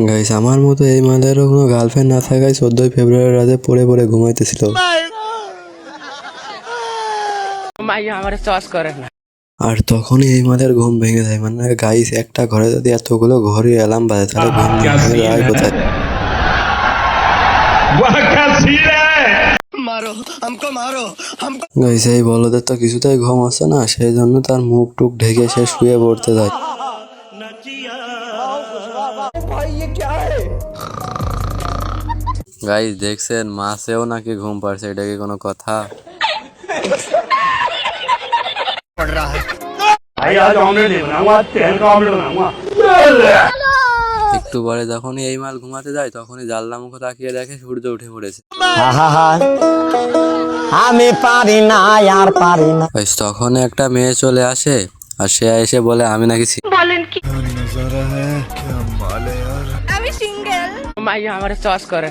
Guys আমার মতো এই মালেরও কোনো গার্লফ্রেন্ড না থাকায় 14 ফেব্রুয়ারি রাতে পড়ে পড়ে ঘুমাইতেছিল। আর তখনই এই মালের ঘুম ভেঙে যায়। মানে গাইস একটা ঘরে যদি এতগুলো ঘড়ি অ্যালার্ম বাজে তাহলে ঘুম ভেঙে যায় কোথায়? গাইস এই বলদের তো কিছুতেই ঘুম আসছে না, সেই জন্য তার মুখ টুক ঢেকে সে শুয়ে পড়তে যায়। গাইস দেখছেন মাছেও নাকি ঘুম পাড়ছে, এটা কি কোনো কথা? একটু পরে যখনই এই মাল ঘুমাতে যায় তখনই জানলা মুখ তাকিয়ে দেখে সূর্য উঠে পড়েছে। আমি পারি না আর পারি না। তখন একটা মেয়ে চলে আসে আর সে এসে বলে আমি নাকি বলেন কি আমি সিঙ্গেল। মাইয়া আমারে চয়েস করে।